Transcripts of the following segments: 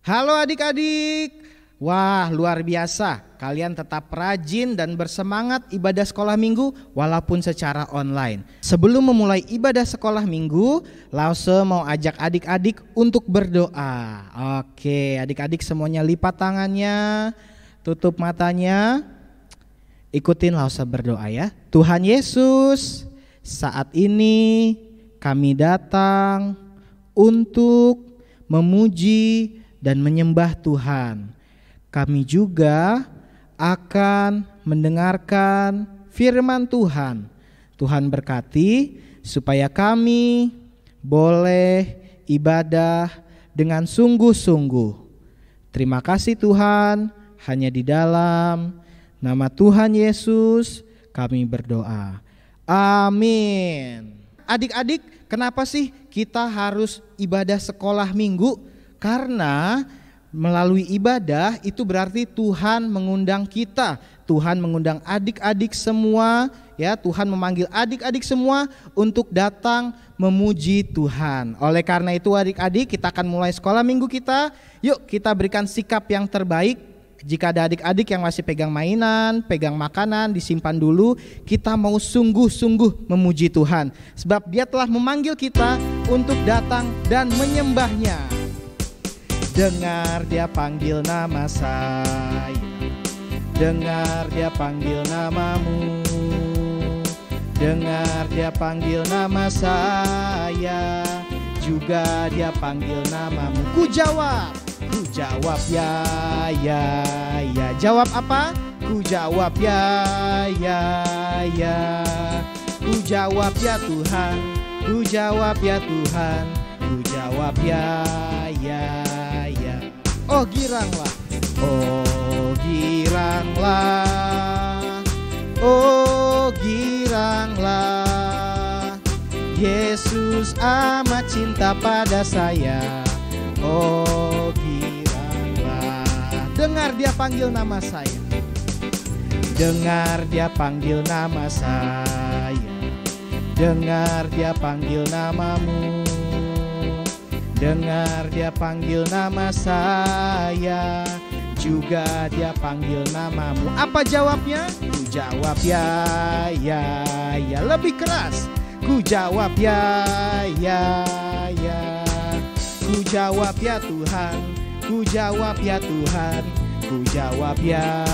Halo adik-adik. Wah, luar biasa. Kalian tetap rajin dan bersemangat ibadah sekolah minggu walaupun secara online. Sebelum memulai ibadah sekolah minggu, Lause mau ajak adik-adik untuk berdoa. Oke, adik-adik semuanya lipat tangannya, tutup matanya. Ikutin Lause berdoa ya. Tuhan Yesus, saat ini kami datang untuk memuji dan menyembah Tuhan. Kami juga akan mendengarkan firman Tuhan. Tuhan berkati supaya kami boleh ibadah dengan sungguh-sungguh. Terima kasih Tuhan, hanya di dalam nama Tuhan Yesus kami berdoa. Amin. Adik-adik, kenapa sih kita harus ibadah sekolah minggu? Karena melalui ibadah itu berarti Tuhan mengundang kita. Tuhan mengundang adik-adik semua, ya, Tuhan memanggil adik-adik semua untuk datang memuji Tuhan. Oleh karena itu adik-adik, kita akan mulai sekolah minggu kita. Yuk kita berikan sikap yang terbaik. Jika ada adik-adik yang masih pegang mainan, pegang makanan, disimpan dulu. Kita mau sungguh-sungguh memuji Tuhan, sebab Dia telah memanggil kita untuk datang dan menyembahnya. Dengar Dia panggil nama saya, dengar Dia panggil namamu, dengar Dia panggil nama saya, juga Dia panggil namamu. Ku jawab ya. Jawab apa? Ku jawab ya. Ku jawab ya Tuhan, ku jawab ya Tuhan, ku jawab ya. Oh giranglah, oh giranglah, oh giranglah. Yesus amat cinta pada saya. Oh giranglah. Dengar Dia panggil nama saya, dengar Dia panggil nama saya, dengar Dia panggil namamu, dengar Dia panggil nama saya, juga Dia panggil namamu. Apa jawabnya? Ku jawab ya. Lebih keras. Ku jawab ya. Ku jawab ya Tuhan, ku jawab ya Tuhan, ku jawab ya.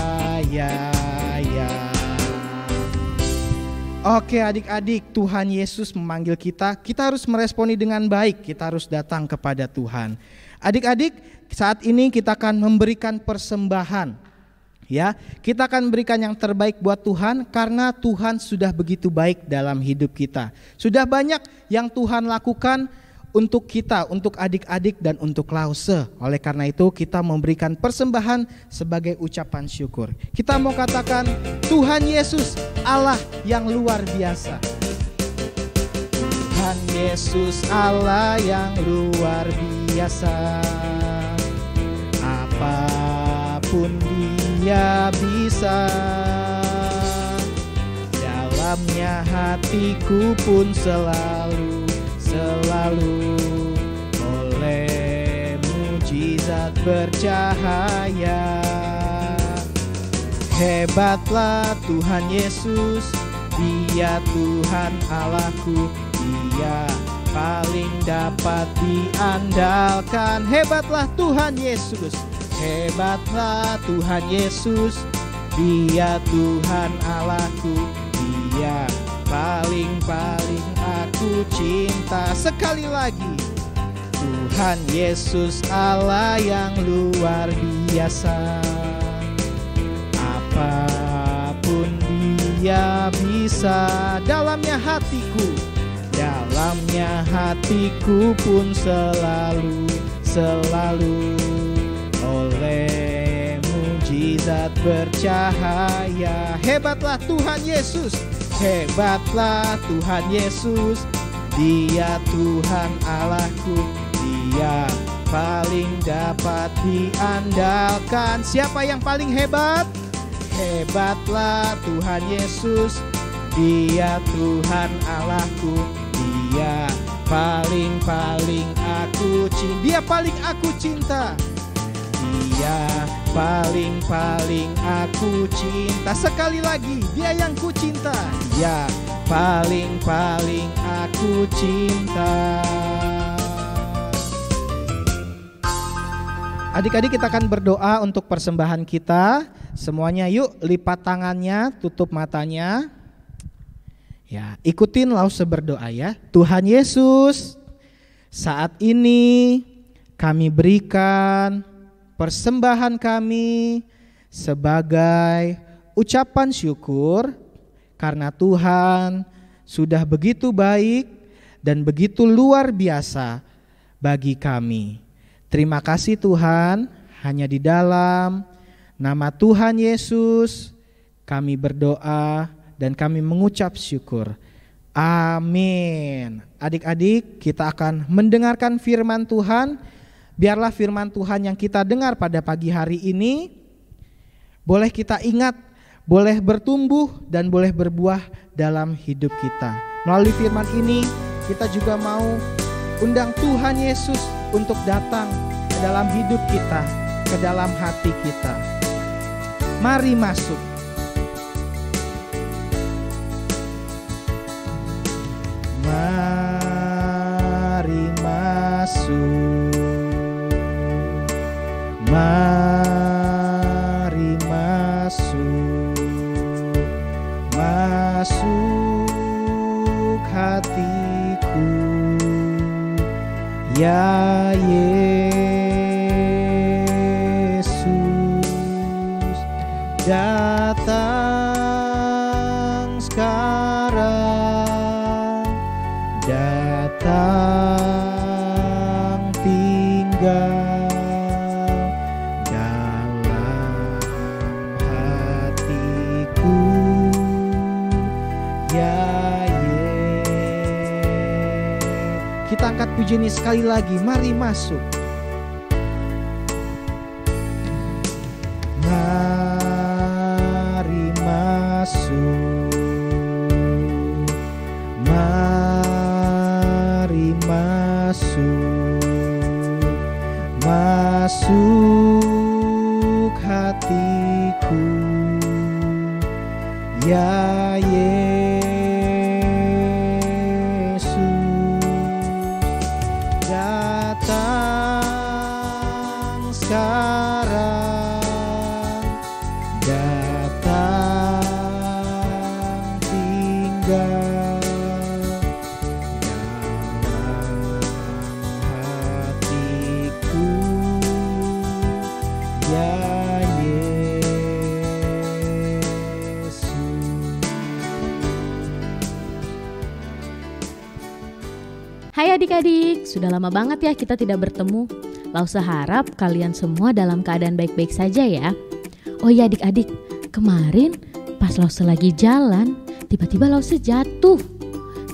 Oke adik-adik, Tuhan Yesus memanggil kita. Kita harus meresponi dengan baik. Kita harus datang kepada Tuhan. Adik-adik, saat ini kita akan memberikan persembahan. Ya, kita akan berikan yang terbaik buat Tuhan karena Tuhan sudah begitu baik dalam hidup kita. Sudah banyak yang Tuhan lakukan untuk kita, untuk adik-adik dan untuk Lause. Oleh karena itu kita memberikan persembahan sebagai ucapan syukur. Kita mau katakan Tuhan Yesus Allah yang luar biasa. Tuhan Yesus Allah yang luar biasa. Apapun Dia bisa. Dalamnya hatiku pun selalu oleh mujizat bercahaya. Hebatlah Tuhan Yesus, Dia Tuhan Allahku, Dia paling dapat diandalkan. Hebatlah Tuhan Yesus, hebatlah Tuhan Yesus, Dia Tuhan Allahku, Dia paling aku cinta. Sekali lagi, Tuhan Yesus Allah yang luar biasa. Apapun Dia bisa. Dalamnya hatiku pun selalu oleh mujizat bercahaya. Hebatlah Tuhan Yesus, hebatlah Tuhan Yesus, Dia Tuhan Allahku, Dia paling dapat diandalkan. Siapa yang paling hebat? Hebatlah Tuhan Yesus, Dia Tuhan Allahku, Dia paling aku cinta. Dia paling aku cinta. Dia paling aku cinta. Sekali lagi, Dia yang ku cinta. Dia paling aku cinta. Adik-adik, kita akan berdoa untuk persembahan kita. Semuanya yuk lipat tangannya, tutup matanya. Ya, ikutin Lause berdoa ya. Tuhan Yesus, saat ini kami berikan persembahan kami sebagai ucapan syukur karena Tuhan sudah begitu baik dan begitu luar biasa bagi kami. Terima kasih Tuhan, hanya di dalam nama Tuhan Yesus kami berdoa dan kami mengucap syukur. Amin. Adik-adik, kita akan mendengarkan firman Tuhan. Biarlah firman Tuhan yang kita dengar pada pagi hari ini boleh kita ingat, boleh bertumbuh dan boleh berbuah dalam hidup kita. Melalui firman ini kita juga mau undang Tuhan Yesus untuk datang ke dalam hidup kita, ke dalam hati kita. Mari masuk. Mari masuk. Mari masuk. Masuk hatiku, ya Yesus. Datang sekarang, datang tinggal dalam hatiku, ya Yesus. Kita angkat pujian ini sekali lagi, mari masuk. Mari masuk. Mari masuk. Masuk hatiku, ya Yesus. Datang sekarang, datang tinggal dalam hatiku, ya Yesus. Hai adik-adik, sudah lama banget ya kita tidak bertemu. Lause harap kalian semua dalam keadaan baik-baik saja ya. Oh iya adik-adik, kemarin pas Lause lagi jalan, tiba-tiba Lause jatuh.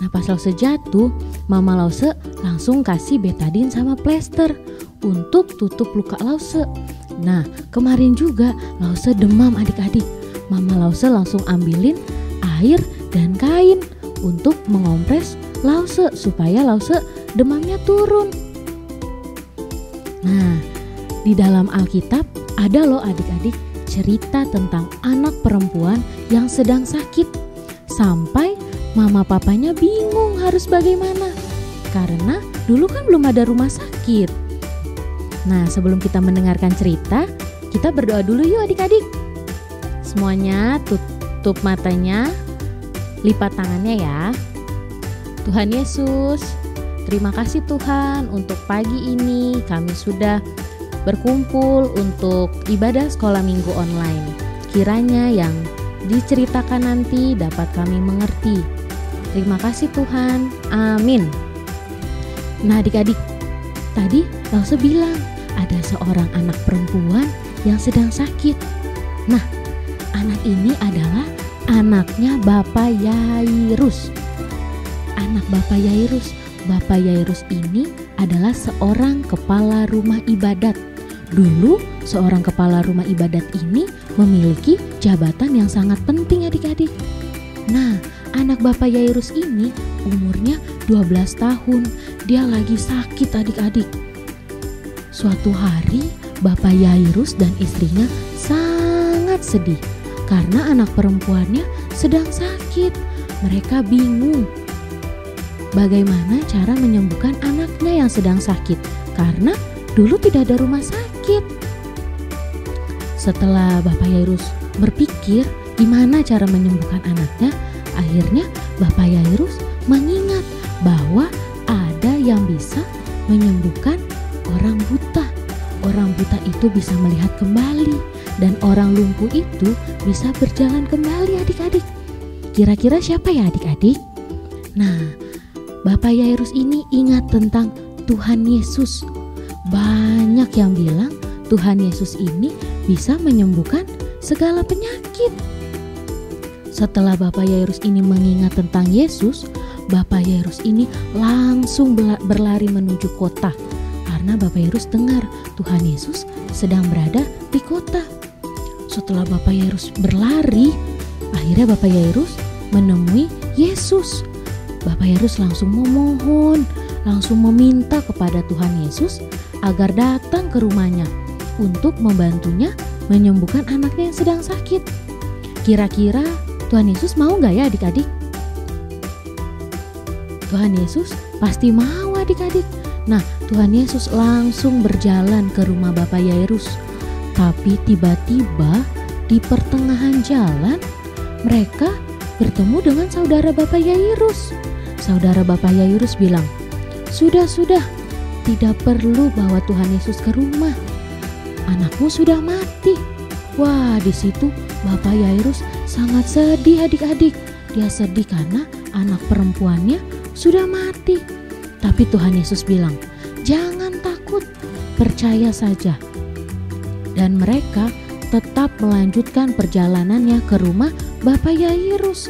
Nah pas Lause jatuh, Mama Lause langsung kasih betadin sama plester untuk tutup luka Lause. Nah kemarin juga Lause demam adik-adik. Mama Lause langsung ambilin air dan kain untuk mengompres Lause supaya Lause demamnya turun. Nah, di dalam Alkitab ada loh adik-adik cerita tentang anak perempuan yang sedang sakit. Sampai mama papanya bingung harus bagaimana. Karena dulu kan belum ada rumah sakit. Nah, sebelum kita mendengarkan cerita, kita berdoa dulu yuk adik-adik. Semuanya tutup matanya, lipat tangannya ya. Tuhan Yesus, terima kasih Tuhan untuk pagi ini kami sudah berkumpul untuk ibadah sekolah minggu online. Kiranya yang diceritakan nanti dapat kami mengerti. Terima kasih Tuhan, amin. Nah adik-adik, tadi Lause bilang ada seorang anak perempuan yang sedang sakit. Nah anak ini adalah anaknya Bapak Yairus. Anak Bapak Yairus. Bapak Yairus ini adalah seorang kepala rumah ibadat. Dulu seorang kepala rumah ibadat ini memiliki jabatan yang sangat penting adik-adik. Nah, anak Bapak Yairus ini umurnya 12 tahun. Dia lagi sakit adik-adik. Suatu hari Bapak Yairus dan istrinya sangat sedih karena anak perempuannya sedang sakit. Mereka bingung bagaimana cara menyembuhkan anaknya yang sedang sakit karena dulu tidak ada rumah sakit. Setelah Bapak Yairus berpikir gimana cara menyembuhkan anaknya, akhirnya Bapak Yairus mengingat bahwa ada yang bisa menyembuhkan orang buta. Orang buta itu bisa melihat kembali dan orang lumpuh itu bisa berjalan kembali adik-adik. Kira-kira siapa ya adik-adik? Nah, Bapak Yairus ini ingat tentang Tuhan Yesus. Banyak yang bilang Tuhan Yesus ini bisa menyembuhkan segala penyakit. Setelah Bapak Yairus ini mengingat tentang Yesus, Bapak Yairus ini langsung berlari menuju kota. Karena Bapak Yairus dengar Tuhan Yesus sedang berada di kota. Setelah Bapak Yairus berlari, akhirnya Bapak Yairus menemui Yesus. Bapak Yairus langsung memohon, langsung meminta kepada Tuhan Yesus agar datang ke rumahnya untuk membantunya menyembuhkan anaknya yang sedang sakit. Kira-kira Tuhan Yesus mau gak ya adik-adik? Tuhan Yesus pasti mau adik-adik. Nah, Tuhan Yesus langsung berjalan ke rumah Bapak Yairus. Tapi tiba-tiba di pertengahan jalan mereka bertemu dengan saudara Bapak Yairus. Saudara Bapak Yairus bilang, "Sudah, tidak perlu bawa Tuhan Yesus ke rumah. Anakmu sudah mati." Wah, di situ Bapak Yairus sangat sedih adik-adik. Dia sedih karena anak perempuannya sudah mati. Tapi Tuhan Yesus bilang, "Jangan takut, percaya saja." Dan mereka tetap melanjutkan perjalanannya ke rumah Bapak Yairus.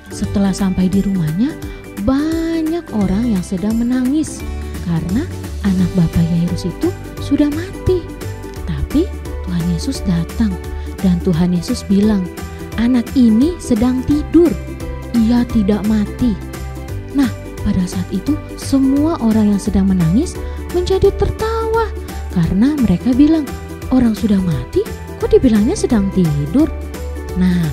Setelah sampai di rumahnya, banyak orang yang sedang menangis karena anak Bapak Yairus itu sudah mati. Tapi Tuhan Yesus datang dan Tuhan Yesus bilang, "Anak ini sedang tidur, ia tidak mati." Nah, pada saat itu semua orang yang sedang menangis menjadi tertawa karena mereka bilang, "Orang sudah mati kok dibilangnya sedang tidur?" Nah,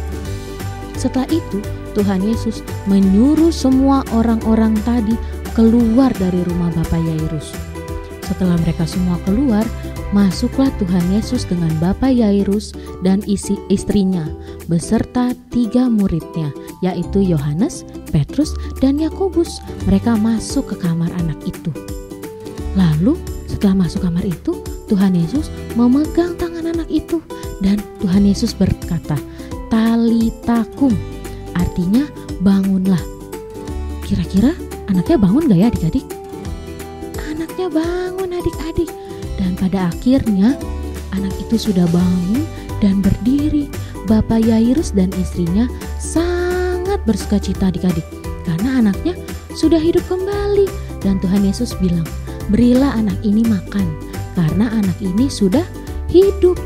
setelah itu Tuhan Yesus menyuruh semua orang-orang tadi keluar dari rumah Bapak Yairus. Setelah mereka semua keluar, masuklah Tuhan Yesus dengan Bapak Yairus dan istrinya beserta 3 muridnya, yaitu Yohanes, Petrus, dan Yakobus. Mereka masuk ke kamar anak itu. Lalu setelah masuk kamar itu, Tuhan Yesus memegang tangan anak itu dan Tuhan Yesus berkata, "Talita kum," artinya bangunlah. Kira-kira anaknya bangun gak ya adik-adik? Anaknya bangun adik-adik. Dan pada akhirnya anak itu sudah bangun dan berdiri. Bapak Yairus dan istrinya sangat bersukacita adik-adik karena anaknya sudah hidup kembali. Dan Tuhan Yesus bilang, "Berilah anak ini makan karena anak ini sudah hidup."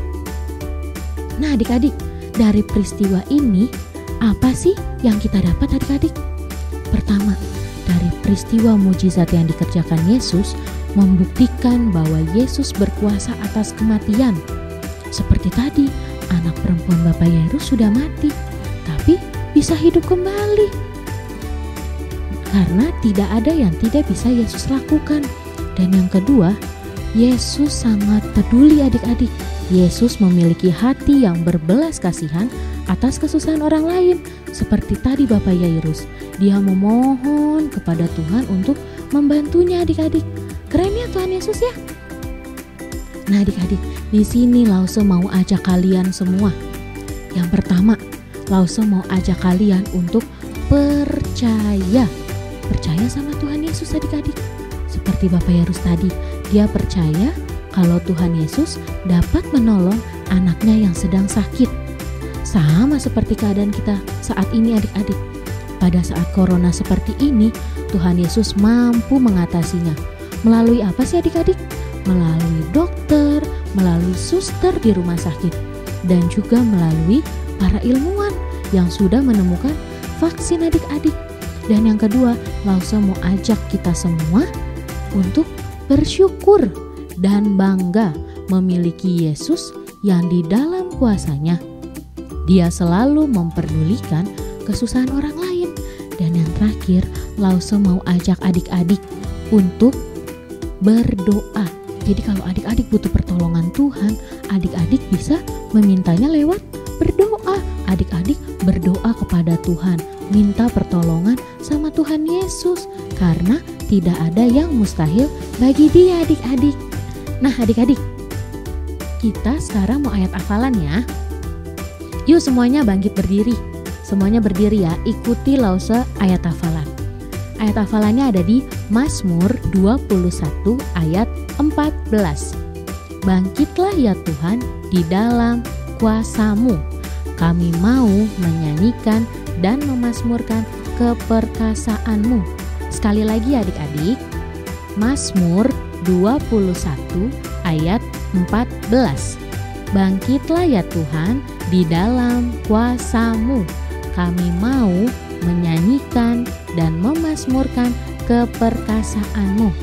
Nah adik-adik, dari peristiwa ini apa sih yang kita dapat adik-adik? Pertama, dari peristiwa mujizat yang dikerjakan Yesus membuktikan bahwa Yesus berkuasa atas kematian. Seperti tadi, anak perempuan Bapak Yairus sudah mati, tapi bisa hidup kembali. Karena tidak ada yang tidak bisa Yesus lakukan. Dan yang kedua, Yesus sangat peduli adik-adik. Yesus memiliki hati yang berbelas kasihan atas kesusahan orang lain. Seperti tadi Bapak Yairus, dia memohon kepada Tuhan untuk membantunya adik-adik. Keren ya Tuhan Yesus ya. Nah adik-adik, di sini Lause mau ajak kalian semua. Yang pertama, Lause mau ajak kalian untuk percaya sama Tuhan Yesus adik-adik. Seperti Bapak Yairus tadi, dia percaya kalau Tuhan Yesus dapat menolong anaknya yang sedang sakit. Sama seperti keadaan kita saat ini adik-adik. Pada saat corona seperti ini, Tuhan Yesus mampu mengatasinya. Melalui apa sih adik-adik? Melalui dokter, melalui suster di rumah sakit, dan juga melalui para ilmuwan yang sudah menemukan vaksin adik-adik. Dan yang kedua, Lause mau ajak kita semua untuk bersyukur dan bangga memiliki Yesus yang di dalam kuasanya, Dia selalu memperdulikan kesusahan orang lain. Dan yang terakhir, Lause mau ajak adik-adik untuk berdoa. Jadi kalau adik-adik butuh pertolongan Tuhan, adik-adik bisa memintanya lewat berdoa. Adik-adik berdoa kepada Tuhan, minta pertolongan sama Tuhan Yesus, karena tidak ada yang mustahil bagi Dia, adik-adik. Nah, adik-adik, kita sekarang mau ayat hafalan ya. Yuk semuanya bangkit berdiri. Semuanya berdiri ya, ikuti Lause ayat hafalan. Ayat hafalannya ada di Mazmur 21 ayat 14. Bangkitlah ya Tuhan di dalam kuasa-Mu. Kami mau menyanyikan dan memazmurkan keperkasaan-Mu. Sekali lagi adik-adik, Mazmur 21 ayat 14. Bangkitlah ya Tuhan di dalam kuasa-Mu. Kami mau menyanyikan dan memazmurkan keperkasaan-Mu.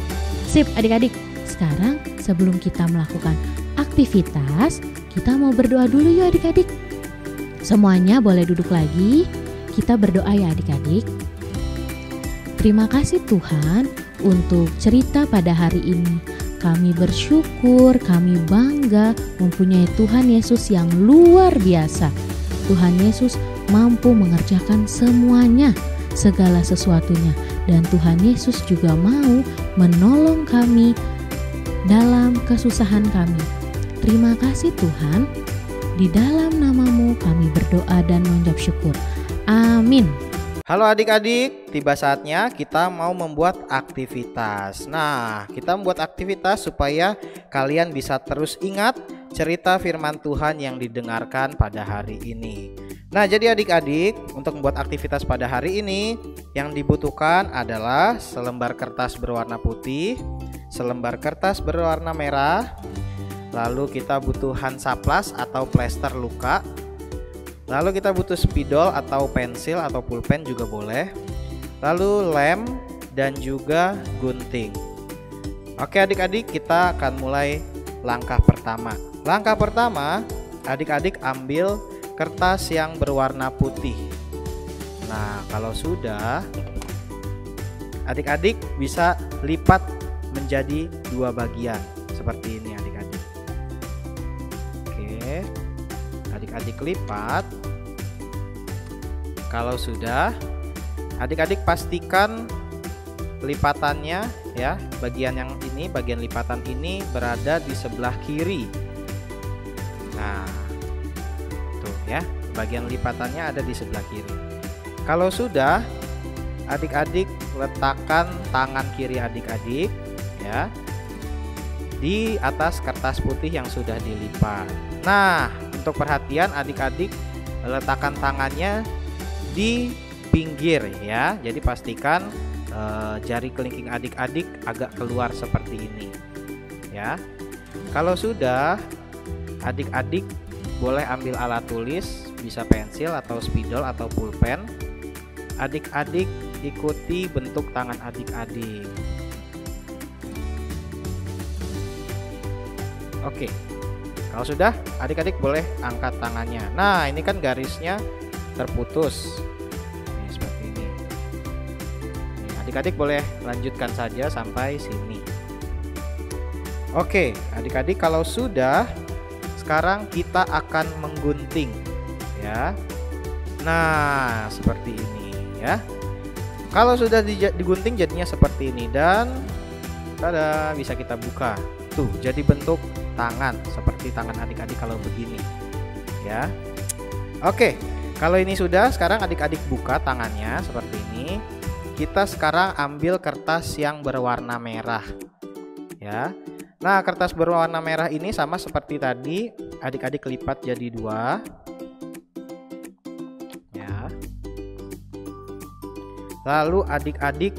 Sip adik-adik, sekarang sebelum kita melakukan aktivitas, kita mau berdoa dulu yuk adik-adik. Semuanya boleh duduk lagi, kita berdoa ya adik-adik. Terima kasih Tuhan untuk cerita pada hari ini. Kami bersyukur, kami bangga mempunyai Tuhan Yesus yang luar biasa. Tuhan Yesus mampu mengerjakan semuanya, segala sesuatunya. Dan Tuhan Yesus juga mau menolong kami dalam kesusahan kami. Terima kasih Tuhan. Di dalam nama-Mu kami berdoa dan mengucap syukur. Amin. Halo adik-adik, tiba saatnya kita mau membuat aktivitas. Nah, kita membuat aktivitas supaya kalian bisa terus ingat cerita firman Tuhan yang didengarkan pada hari ini. Nah, jadi adik-adik, untuk membuat aktivitas pada hari ini, yang dibutuhkan adalah selembar kertas berwarna putih, selembar kertas berwarna merah, lalu kita butuh hansaplas atau plester luka, lalu kita butuh spidol atau pensil atau pulpen juga boleh, lalu lem dan juga gunting. Oke adik-adik, kita akan mulai langkah pertama. Langkah pertama, adik-adik ambil kertas yang berwarna putih. Nah, kalau sudah, adik-adik bisa lipat menjadi dua bagian seperti ini adik-adik. Oke, adik-adik lipat. Kalau sudah, adik-adik pastikan lipatannya ya, bagian yang ini, bagian lipatan ini berada di sebelah kiri. Nah, tuh ya, bagian lipatannya ada di sebelah kiri. Kalau sudah, adik-adik letakkan tangan kiri adik-adik ya di atas kertas putih yang sudah dilipat. Nah, untuk perhatian adik-adik letakkan tangannya di pinggir ya. Jadi pastikan jari kelingking adik-adik agak keluar seperti ini ya. Kalau sudah, adik-adik boleh ambil alat tulis, bisa pensil atau spidol atau pulpen. Adik-adik ikuti bentuk tangan adik-adik. Oke. Kalau sudah, adik-adik boleh angkat tangannya. Nah, ini kan garisnya terputus. Ini seperti ini. Adik-adik boleh lanjutkan saja sampai sini. Oke, adik-adik kalau sudah, sekarang kita akan menggunting ya. Nah, seperti ini ya. Kalau sudah digunting jadinya seperti ini dan tada, bisa kita buka. Tuh, jadi bentuk tangan seperti tangan adik-adik kalau begini ya. Oke, kalau ini sudah, sekarang adik-adik buka tangannya seperti ini. Kita sekarang ambil kertas yang berwarna merah ya. Nah, kertas berwarna merah ini sama seperti tadi, adik-adik lipat jadi dua ya. Lalu adik-adik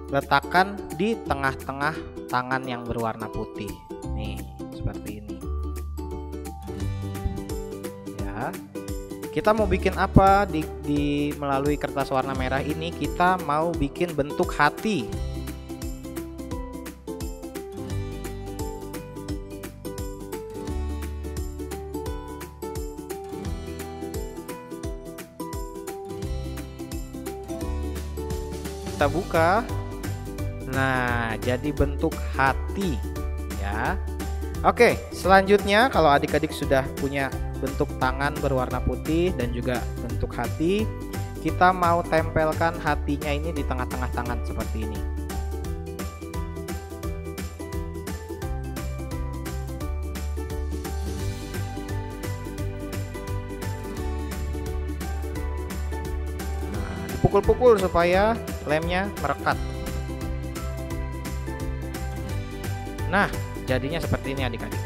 letakkan di tengah-tengah tangan yang berwarna putih. Nih, seperti ini ya. Kita mau bikin apa di melalui kertas warna merah ini? Kita mau bikin bentuk hati. kita buka. Nah, jadi bentuk hati ya. Oke, selanjutnya kalau adik-adik sudah punya bentuk tangan berwarna putih dan juga bentuk hati, kita mau tempelkan hatinya ini di tengah-tengah tangan seperti ini. Nah, dipukul-pukul supaya lemnya merekat. Nah, jadinya seperti ini adik-adik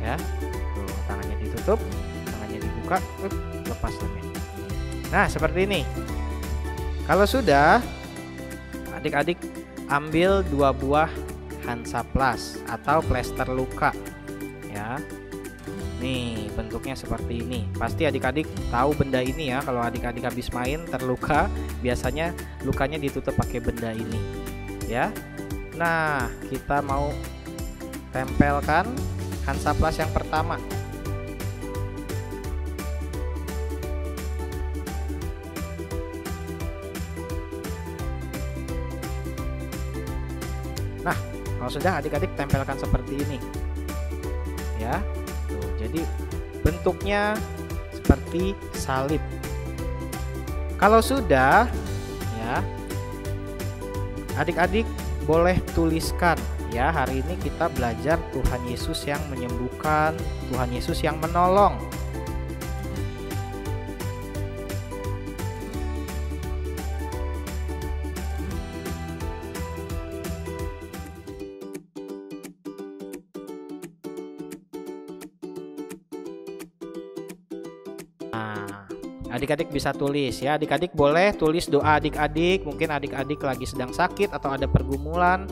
ya. Tuh, tangannya ditutup, tangannya dibuka, lepas lemnya. Nah, seperti ini. Kalau sudah, adik-adik ambil 2 buah Hansaplast atau plester luka ya. Nih, bentuknya seperti ini. Pasti adik-adik tahu benda ini ya. Kalau adik-adik habis main terluka, biasanya lukanya ditutup pakai benda ini ya. Nah, kita mau tempelkan Hansaplast yang pertama. Nah, kalau sudah adik-adik tempelkan seperti ini ya. Tuh, jadi bentuknya seperti salib. Kalau sudah ya, adik-adik boleh tuliskan ya, hari ini kita belajar Tuhan Yesus yang menyembuhkan, Tuhan Yesus yang menolong. Nah, adik-adik bisa tulis ya. Adik-adik boleh tulis doa adik-adik. Mungkin adik-adik lagi sedang sakit atau ada pergumulan.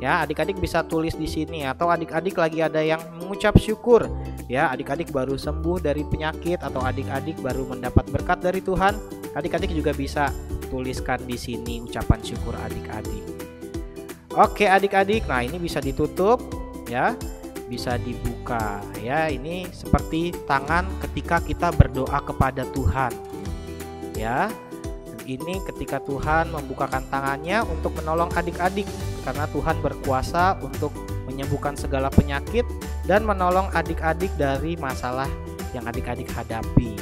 Ya, adik-adik bisa tulis di sini, atau adik-adik lagi ada yang mengucap syukur. Ya, adik-adik baru sembuh dari penyakit atau adik-adik baru mendapat berkat dari Tuhan. Adik-adik juga bisa tuliskan di sini ucapan syukur adik-adik. Oke, adik-adik. Nah, ini bisa ditutup ya. Bisa dibuka ya. Ini seperti tangan ketika kita berdoa kepada Tuhan ya. Ini ketika Tuhan membukakan tangannya untuk menolong adik-adik, karena Tuhan berkuasa untuk menyembuhkan segala penyakit dan menolong adik-adik dari masalah yang adik-adik hadapi.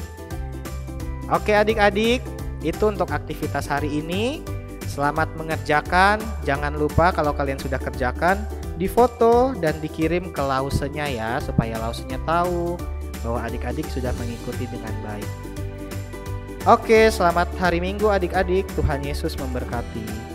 Oke adik-adik, itu untuk aktivitas hari ini. Selamat mengerjakan. Jangan lupa kalau kalian sudah kerjakan, difoto dan dikirim ke lausenya ya, supaya lausenya tahu bahwa adik-adik sudah mengikuti dengan baik. Oke, selamat hari Minggu adik-adik. Tuhan Yesus memberkati.